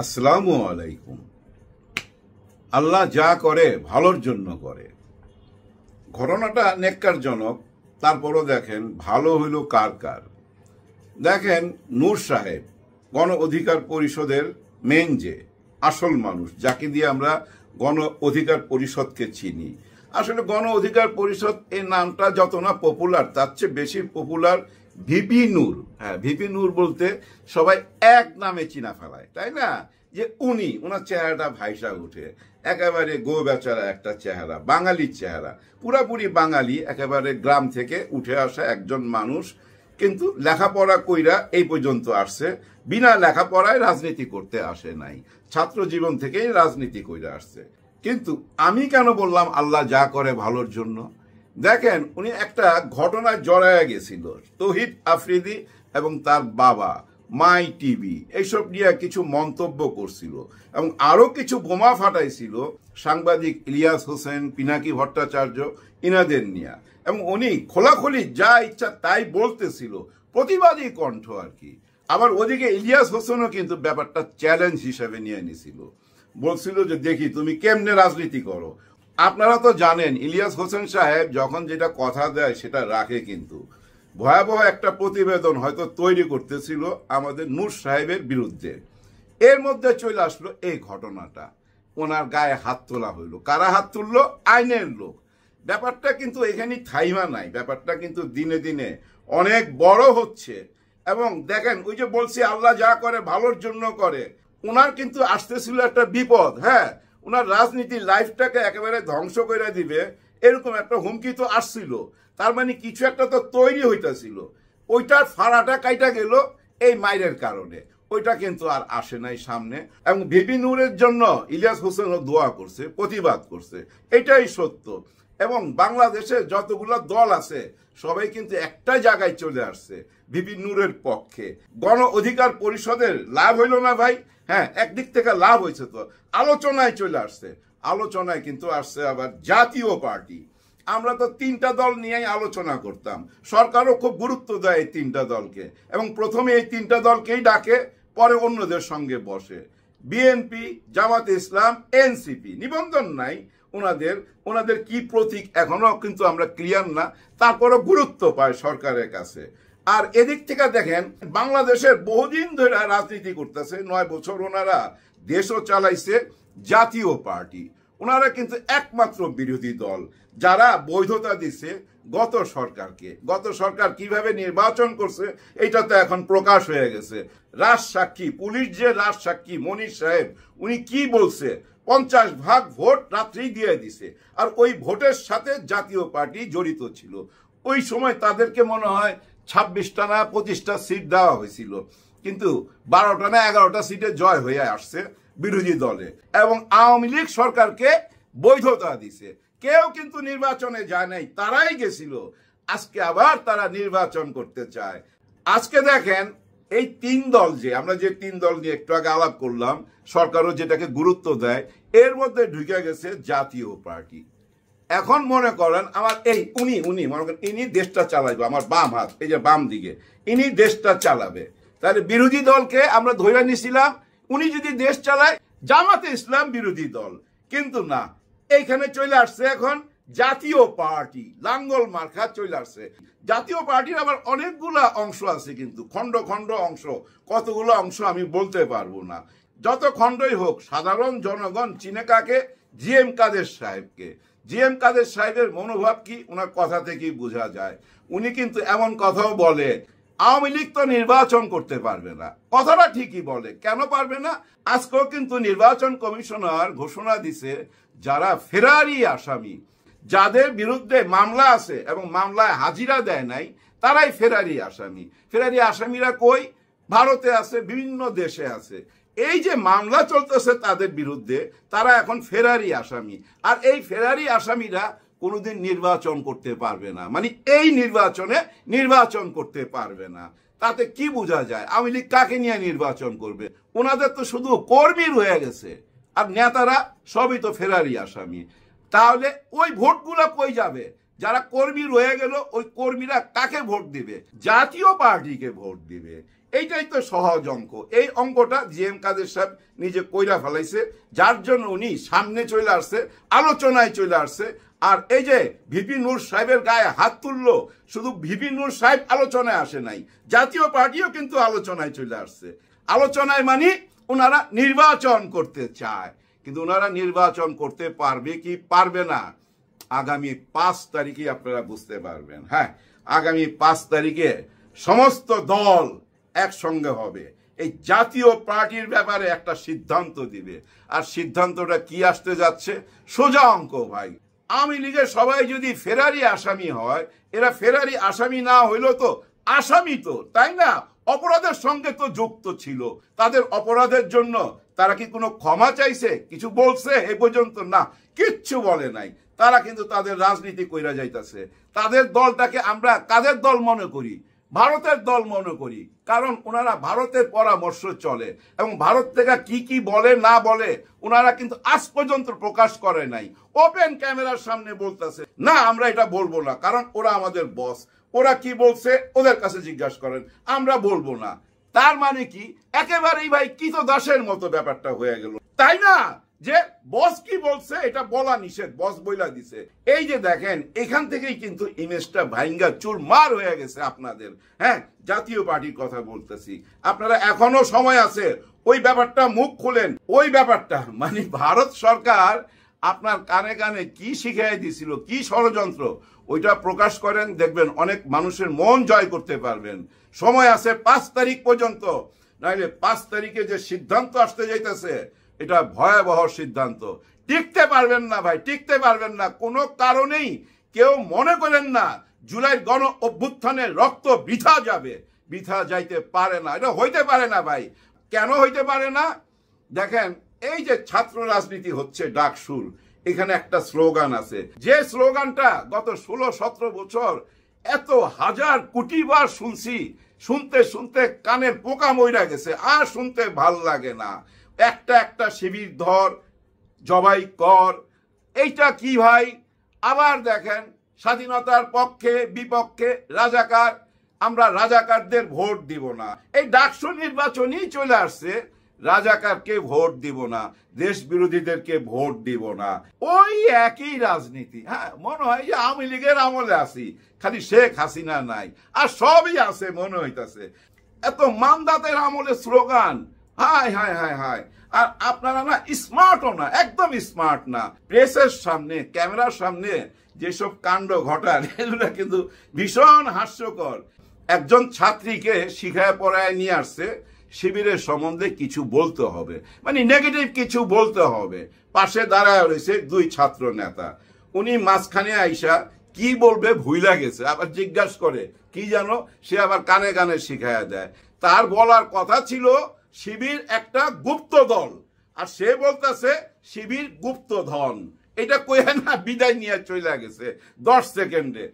আসসালামু আলাইকুম। আল্লাহ যা করে ভালোর জন্য করে। ঘটনাটা নেককারজনক, তারপরও দেখেন ভালো হইল কার কার। দেখেন নূর সাহেব গণ অধিকার পরিষদের মেন যে আসল মানুষ, যাকে দিয়ে আমরা গণ অধিকার পরিষদকে চিনি। আসলে গণ অধিকার পরিষদ এই নামটা যত না পপুলার, তার চেয়ে বেশি পপুলার ভিপি নূর। হ্যাঁ, ভিপি নূর বলতে সবাই এক নামে চিনা ফেলায়, তাই না? যে ওনার চেহারাটা ভাইসা উঠে, একেবারে গো বেচারা একটা চেহারা, বাঙালির চেহারা, পুরাপুরি বাঙালি, একেবারে গ্রাম থেকে উঠে আসা একজন মানুষ। কিন্তু লেখাপড়া কইরা এই পর্যন্ত আসছে, বিনা লেখাপড়ায় রাজনীতি করতে আসে নাই, ছাত্র জীবন থেকেই রাজনীতি কইরা আসছে। কিন্তু আমি কেন বললাম আল্লাহ যা করে ভালোর জন্য? দেখেন, উনি একটা ঘটনায় জড়ায় গেছিল। তৌহিদ আফ্রিদি এবং তার বাবা মাই টিভি এইসব নিয়ে কিছু মন্তব্য করছিল এবং আরো কিছু বোমা ফাটাইছিল সাংবাদিক ইলিয়াস হোসেন, পিনাকি ভট্টাচার্য, ইনাদের নিয়ে। এবং উনি খোলাখুলি যা ইচ্ছা তাই বলতেছিল, প্রতিবাদী কণ্ঠ আর কি। আবার ওদিকে ইলিয়াস হোসেনও কিন্তু ব্যাপারটা চ্যালেঞ্জ হিসেবে নিয়ে নিছিল, বলছিল যে দেখি তুমি কেমনে রাজনীতি করো। আপনারা তো জানেন ইলিয়াস হোসেন সাহেব যখন যেটা কথা দেয় সেটা রাখে। কিন্তু ভয়াবহ একটা প্রতিবেদন হয়তো তৈরি করতেছিল আমাদের নূর সাহেবের বিরুদ্ধে। এর মধ্যে চলে আসলো এই ঘটনাটা, ওনার গায়ে হাত তোলা হইলো। কারা হাত তুললো? আইনের লোক। ব্যাপারটা কিন্তু এখানে থাইমা নাই, ব্যাপারটা কিন্তু দিনে দিনে অনেক বড় হচ্ছে। এবং দেখেন, ওই যে বলছি আল্লাহ যা করে ভালোর জন্য করে, ওনার কিন্তু আসতেছিল একটা বিপদ। হ্যাঁ, ওনার রাজনীতির লাইফটাকে একেবারে ধ্বংস করে দিবে এরকম একটা হুমকি তো আসছিল। তার মানে কিছু একটা তো তৈরি হইতেছিল, ওইটার ফাড়াটা কাইটা গেল এই মাইরের কারণে। ওইটা কিন্তু আর আসে নাই সামনে। এবং ভিপি নূরের জন্য ইলিয়াস হোসেনও দোয়া করছে, প্রতিবাদ করছে, এটাই সত্য। এবং বাংলাদেশে যতগুলো দল আছে সবাই কিন্তু একটা জায়গায় চলে আসছে ভিপি নূরের পক্ষে। গণ অধিকার পরিষদের লাভ হইল না ভাই? হ্যাঁ, একদিক থেকে লাভ হয়েছে, তো আলোচনায় চলে আসছে। আলোচনায় কিন্তু আসছে আবার জাতীয় পার্টি। আমরা তো তিনটা দল নিয়েই আলোচনা করতাম, সরকারও খুব গুরুত্ব দেয় এই তিনটা দলকে, এবং প্রথমে এই তিনটা দলকেই ডাকে, পরে অন্যদের সঙ্গে বসে। বিএনপি, জামাতে ইসলাম, এনসিপি, নিবন্ধন নাই ওনাদের কি প্রতীক এখনো কিন্তু আমরা ক্লিয়ার না, তারপরও গুরুত্ব পায় সরকারের কাছে। আর এদিক থেকে দেখেন, বাংলাদেশের বহুদিন ধরে রাজনীতি করতেছে, 9 বছর ওনারা দেশও চালাইছে জাতীয় পার্টি। ওনারা কিন্তু একমাত্র বিরোধী দল যারা বৈধতা দিছে গত সরকারকে। গত সরকার কিভাবে নির্বাচন করছে এটা তো এখন প্রকাশ হয়ে গেছে। রাজসাক্ষী, পুলিশ যে রাজসাক্ষী মনির সাহেব, উনি কি বলছে? 50% ভোট রাত্রেই দিয়ে দিছে। আর ওই ভোটের সাথে জাতীয় পার্টি জড়িত ছিল। ওই সময় তাদেরকে মনে হয় 26টা না 25টা সিট দেওয়া হয়েছিল, কিন্তু 12টা না 11টা সিটে জয় হয়ে আসছে বিরোধী দলে। এবং আওয়ামী লীগ সরকারকে বৈধতা দিছে। কেউ কিন্তু নির্বাচনে যায় নাই, তারাই গেছিল। আজকে আবার তারা নির্বাচন করতে চায়। আজকে দেখেন, এই তিন দল যে আমরা যে তিন দল নিয়ে একটু আগে আলাপ করলাম, সরকারও যেটাকে গুরুত্ব দেয়, এর মধ্যে ঢুকে গেছে জাতীয় পার্টি। এখন মনে করেন আমার এই উনি মনে করেন ইনি দেশটা চালাইবে, আমার বাম হাত, এই যে বাম দিকে, ইনি দেশটা চালাবে। তাহলে বিরোধী দলকে আমরা ধরে নিছিলাম, উনি যদি দেশ চালায়, জামাতে ইসলাম বিরোধী দল। কিন্তু না, এইখানে চলে আসছে এখন জাতীয় পার্টি, লাঙ্গল মার্কা চলে আসছে। জাতীয় পার্টির আবার অনেকগুলা অংশ আছে, কিন্তু খণ্ড খণ্ড অংশ, কতগুলো অংশ আমি বলতে পারবো না। যত খণ্ডই হোক, সাধারণ জনগণ চিনে কাকে? জিএম কাদের সাহেবকে। জিএম কাদের সাহেবের মনোভাব কি ওনার কথা থেকেই বোঝা যায়। উনি কিন্তু এমন কথাও বলে, আওয়ামী লীগ তো নির্বাচন করতে পারবে না। কথাটা ঠিকই বলে, কেন পারবে না? আজকেও কিন্তু নির্বাচন কমিশনার ঘোষণা দিছে, যারা ফেরারি আসামি, যাদের বিরুদ্ধে মামলা আছে এবং মামলায় হাজিরা দেয় নাই, তারাই ফেরারি আসামি। ফেরারি আসামিরা কই? ভারতে আছে, বিভিন্ন দেশে আছে। এই যে মামলা চলতেছে তাদের বিরুদ্ধে, তারা এখন ফেরারি আসামি। আর এই ফেরারি আসামিরা কোনোদিন নির্বাচন করতে পারবে না, মানে এই নির্বাচনে নির্বাচন করতে পারবে না। তাতে কি বোঝা যায়? আওয়ামী লীগ কাকে নিয়ে নির্বাচন করবে? ওনাদের তো শুধু কর্মী রয়ে গেছে, আর নেতারা সবই তো ফেরারি আসামি। তাহলে ওই ভোটগুলো কই যাবে? যারা কর্মী রয়ে গেল, ওই কর্মীরা কাকে ভোট দিবে? জাতীয় পার্টিকে ভোট দিবে। এইটাই তো সহজ অঙ্ক। এই অঙ্কটা জিএম কাদের সাহেব নিজে কইরা ফেলাইছে, যার জন্য উনি সামনে চলে আসছে, আলোচনায় চলে আসছে। আর এই যে ভিপি নূর সাহেবের গায়ে হাত তুললো, শুধু ভিপি নূর সাহেব আলোচনায় আসে নাই, জাতীয় পার্টিও কিন্তু আলোচনায় চলে আসছে। আলোচনায় মানে ওনারা নির্বাচন করতে চায়, কিন্তু ওনারা নির্বাচন করতে পারবে কি পারবে না আগামী 5 তারিখে আপনারা বুঝতে পারবেন। হ্যাঁ, আগামী 5 তারিখে সমস্ত দল একসঙ্গে হবে, এই জাতীয় পার্টির ব্যাপারে একটা সিদ্ধান্ত দিবে। আর সিদ্ধান্তটা কি আসতে যাচ্ছে? সোজা অঙ্ক ভাই। আওয়ামী লীগের সবাই যদি ফেরারি আসামি হয়, এরা ফেরারি আসামি না হইলো তো আসামি তো, তাই না? অপরাধের সঙ্গে তো যুক্ত ছিল। তাদের অপরাধের জন্য তারা কি কোনো ক্ষমা চাইছে, কিছু বলছে এ পর্যন্ত? না, কিচ্ছু বলে নাই। তারা কিন্তু তাদের রাজনীতি কইরা যাইতেছে। তাদের দলটাকে আমরা কাদের দল মনে করি? ভারতের দল মনে করি, কারণ ওনারা ভারতের পরামর্শ চলে এবং ভারত থেকে কি কি বলে না বলে ওনারা কিন্তু আজ পর্যন্ত প্রকাশ করে নাই। ওপেন ক্যামেরার সামনে বলতেছে না আমরা এটা বলবো না, কারণ ওরা আমাদের বস, ওরা কি বলছে ওদের কাছে জিজ্ঞাসা করেন, আমরা বলবো না। তার মানে কি একেবারেই ভাই কৃতদাসের মতো ব্যাপারটা হয়ে গেল, তাই না? যে বস কি বলছে এটা বলা নিষেধ, বস বইলা দিছে। এই যে দেখেন, এখান থেকেই কিন্তু ইমেজটা ভাইঙ্গা চুরমার হয়ে গেছে আপনাদের। হ্যাঁ, জাতীয় পার্টির কথা বলতেছি, আপনারা এখনো সময় আছে, ওই ব্যাপারটা মুখ খুলেন। ওই ব্যাপারটা মানে ভারত সরকার আপনার কানে কানে কি শিখিয়ে দিছিল, কি ষড়যন্ত্র, ওইটা প্রকাশ করেন, দেখবেন অনেক মানুষের মন জয় করতে পারবেন। সময় আছে 5 তারিখ পর্যন্ত, নাইলে 5 তারিখে যে সিদ্ধান্ত আসতে যাইতেছে এটা ভয়াবহ সিদ্ধান্ত। টিকতে পারবেন না ভাই, টিকতে পারবেন না কোনো কারণেই। কেউ মনে করেন না জুলাইয়ের গণ অভ্যুত্থানের রক্ত বৃথা যাবে, বৃথা যাইতে পারে না, এটা হইতে পারে না ভাই। কেন হইতে পারে না? দেখেন, এই যে ছাত্র রাজনীতি হচ্ছে ডাকসুর, এখানে একটা স্লোগান আছে, যে স্লোগানটা গত 16-17 বছর এত হাজার কোটি বার শুনছি, শুনতে শুনতে কানের পোকা মইরা গেছে, আর শুনতে ভাল লাগে না। একটা একটা শিবির ধর, জবাই কর, এইটা কি ভাই? আবার দেখেন স্বাধীনতার পক্ষে বিপক্ষে রাজাকার, আমরা রাজাকারদের ভোট দিব না। এই ডাকসু নির্বাচনই চলে আসছে, রাজাকারকে ভোট দিব না, দেশ বিরোধীদেরকে ভোট দিব না। ওই একই রাজনীতি। হ্যাঁ, মনে হয় যে আওয়ামী লীগের আমলে আছি, খালি শেখ হাসিনা নাই, আর সবই আছে মনে হইতাছে। এত মানদাতের আমলে স্লোগান, হায় হায় হায় হায়। আর আপনারা না স্মার্টও না, একদম স্মার্ট না। প্রেসের সামনে, ক্যামেরার সামনে যেসব কাণ্ড ঘটান, এগুলো কিন্তু ভীষণ হাস্যকর। একজন ছাত্রীকে শিখায় পড়ায় নিয়ে আসছে, শিবিরের সম্বন্ধে কিছু বলতে হবে, মানে নেগেটিভ কিছু বলতে হবে। পাশে দাঁড়ায় রয়েছে 2 ছাত্র নেতা, উনি মাঝখানে আইসা কি বলবে ভুইলা গেছে, আবার জিজ্ঞাসা করে কি জানো, সে আবার কানে কানে শিখাইয়া দেয়। তার বলার কথা ছিল শিবির একটা গুপ্ত দল, আর সে বলতেছে শিবির গুপ্ত ধন। এটা কইয়া না বিদায় নিয়ে চলে গেছে 10 সেকেন্ডে।